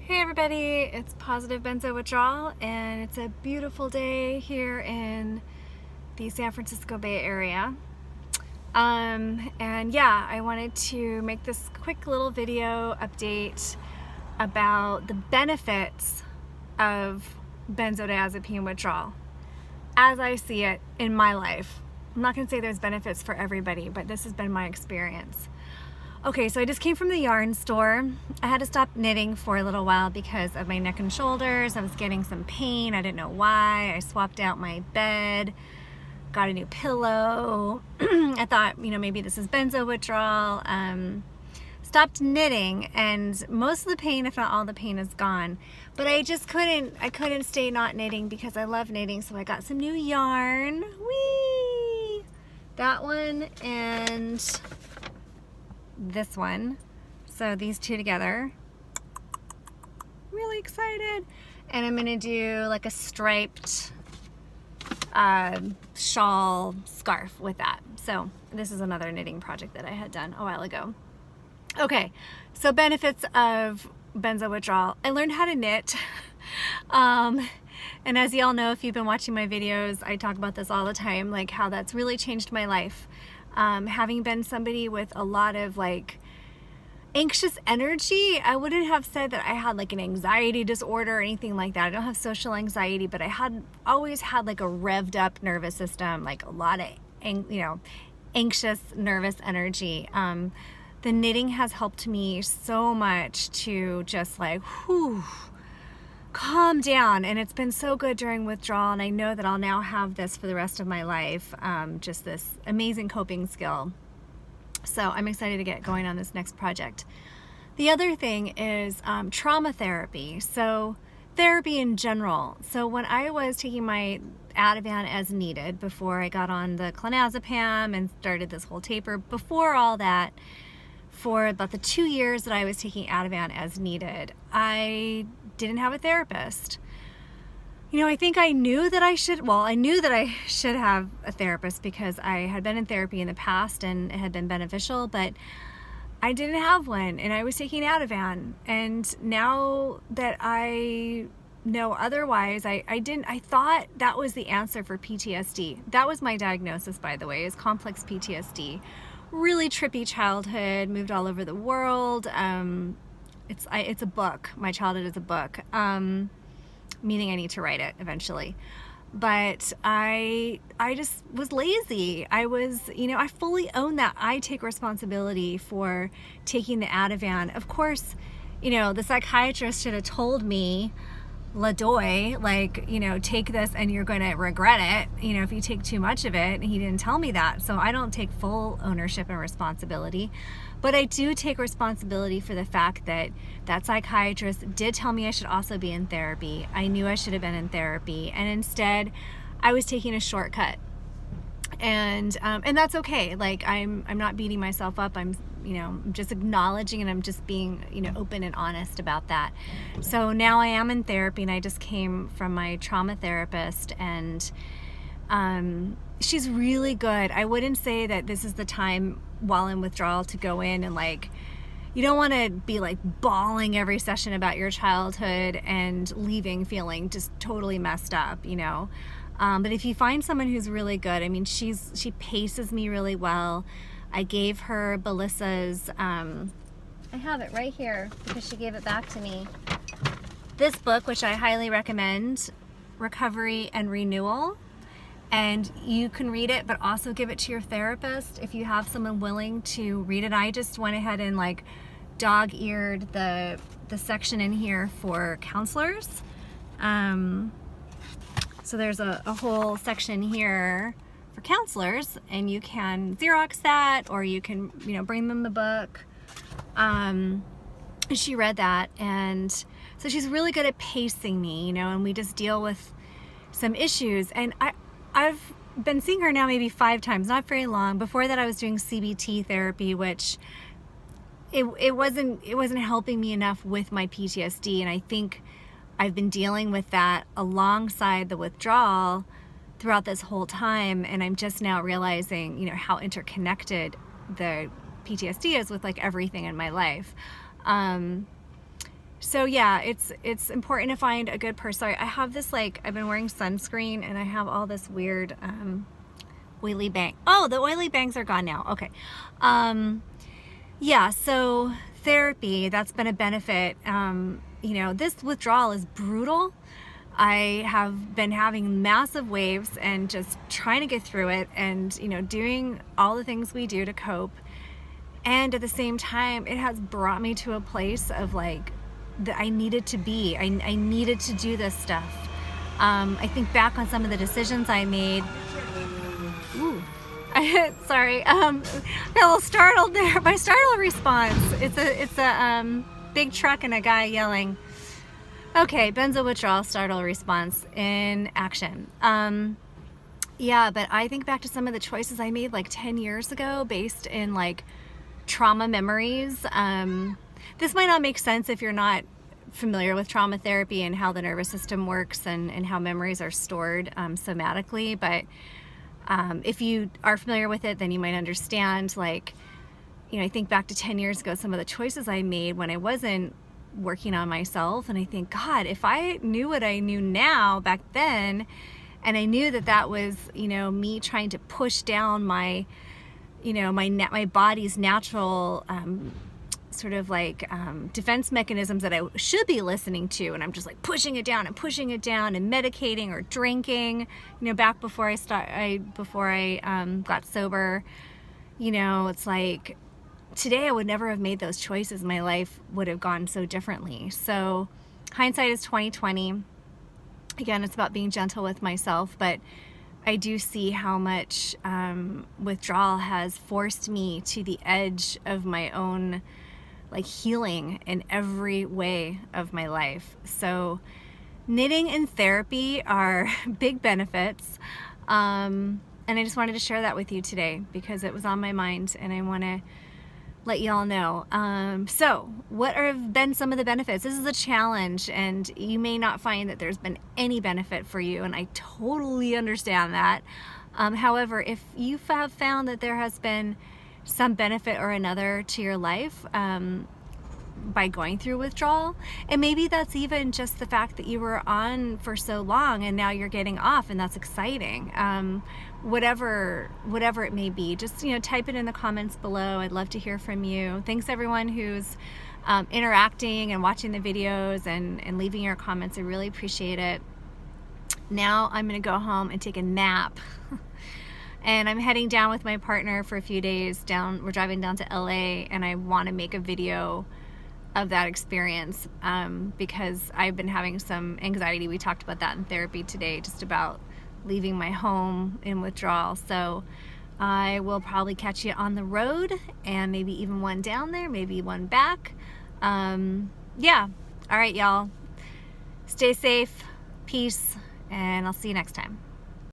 Hey everybody, it's Positive Benzo Withdrawal, and it's a beautiful day here in the San Francisco Bay Area. And yeah, I wanted to make this quick little video update about the benefits of benzodiazepine withdrawal as I see it in my life. I'm not going to say there's benefits for everybody, but this has been my experience. Okay, so I just came from the yarn store. I had to stop knitting for a little while because of my neck and shoulders. I was getting some pain. I didn't know why. I swapped out my bed, got a new pillow. I thought, maybe this is benzo withdrawal. Stopped knitting, and most of the pain, if not all the pain, is gone. But I just couldn't stay not knitting because I love knitting. So I got some new yarn. Whee! That one and this one. So these two together. Really excited. And I'm gonna do like a striped shawl scarf with that. So this is another knitting project that I had done a while ago. Okay, so benefits of benzo withdrawal. I learned how to knit. And as y'all know, if you've been watching my videos, I talk about this all the time, like how that's really changed my life. Having been somebody with a lot of anxious energy, I wouldn't have said that I had an anxiety disorder or anything like that. I don't have social anxiety, but I always had a revved up nervous system, a lot of anxious nervous energy. The knitting has helped me so much to just calm down, and it's been so good during withdrawal, and I know that I'll now have this for the rest of my life, just this amazing coping skill. So I'm excited to get going on this next project. The other thing is trauma therapy. So therapy in general. So when I was taking my Ativan as needed before I got on the clonazepam and started this whole taper, before all that, for about the 2 years that I was taking Ativan as needed, I didn't have a therapist. I think I knew that I should have a therapist because I had been in therapy in the past and it had been beneficial, but I didn't have one, and I was taking Ativan. And now that I know otherwise, I thought that was the answer for PTSD. That was my diagnosis, by the way, is complex PTSD. Really trippy childhood, moved all over the world. It's a book. My childhood is a book, meaning I need to write it eventually. But I just was lazy. I fully own that. I take responsibility for taking the Ativan. Of course, the psychiatrist should have told me, LaDoy, take this and you're going to regret it, if you take too much of it. He didn't tell me that. So I don't take full ownership and responsibility, but I do take responsibility for the fact that that psychiatrist did tell me I should also be in therapy. I knew I should have been in therapy, and instead I was taking a shortcut. And that's okay. I'm not beating myself up. I'm just acknowledging, and I'm just being, open and honest about that. So now I am in therapy, and I just came from my trauma therapist, and she's really good. I wouldn't say that this is the time while in withdrawal to go in and you don't want to be bawling every session about your childhood and leaving feeling just totally messed up, But if you find someone who's really good, she paces me really well. I gave her Belissa's, I have it right here because she gave it back to me. This book, which I highly recommend, Recovery and Renewal. And you can read it, but also give it to your therapist if you have someone willing to read it. I just went ahead and dog-eared the section in here for counselors. So there's a whole section here for counselors, and you can Xerox that, or you can bring them the book. She read that, and so she's really good at pacing me, and we just deal with some issues. And I've been seeing her now maybe 5 times, not very long. Before that I was doing CBT therapy, which it wasn't helping me enough with my PTSD, and I think I've been dealing with that alongside the withdrawal throughout this whole time, and I'm just now realizing, how interconnected the PTSD is with everything in my life. So yeah, it's important to find a good purse. Sorry, I have this, like, I've been wearing sunscreen and I have all this weird oily bang. Oh, the oily bangs are gone now. Okay. Yeah, so therapy, that's been a benefit. You know, this withdrawal is brutal. I have been having massive waves and just trying to get through it, and, you know, doing all the things we do to cope. And at the same time, it has brought me to a place of, like, that I needed to be. I needed to do this stuff. I think back on some of the decisions I made. Ooh. Sorry, got a little startled there. My startle response. It's a big truck and a guy yelling. Okay, Benzo withdrawal startle response in action. Yeah, but I think back to some of the choices I made like 10 years ago based in like trauma memories. This might not make sense if you're not familiar with trauma therapy and how the nervous system works and how memories are stored somatically, but if you are familiar with it, then you might understand, like, you know, I think back to 10 years ago, some of the choices I made when I wasn't working on myself, and I think, God, if I knew what I knew now back then, and I knew that that was, you know, me trying to push down my, you know, my body's natural sort of like defense mechanisms that I should be listening to, and I'm just like pushing it down and medicating or drinking, you know, back before I got sober. You know, it's like today I would never have made those choices. My life would have gone so differently. So hindsight is 20/20. Again, it's about being gentle with myself, but I do see how much withdrawal has forced me to the edge of my own, like, healing in every way of my life. So knitting and therapy are big benefits. And I just wanted to share that with you today because it was on my mind and I want to let you all know. So what have been some of the benefits? This is a challenge and you may not find that there's been any benefit for you, and I totally understand that. However, if you have found that there has been some benefit or another to your life by going through withdrawal, and maybe that's even just the fact that you were on for so long and now you're getting off, and that's exciting. Whatever it may be, just, you know, type it in the comments below. I'd love to hear from you. Thanks everyone who's interacting and watching the videos and leaving your comments. I really appreciate it. Now I'm gonna go home and take a nap. And I'm heading down with my partner for a few days. We're driving down to LA, and I want to make a video of that experience because I've been having some anxiety. We talked about that in therapy today, just about leaving my home in withdrawal. So I will probably catch you on the road, and maybe even one down there, maybe one back. Yeah. All right, y'all. Stay safe. Peace. And I'll see you next time.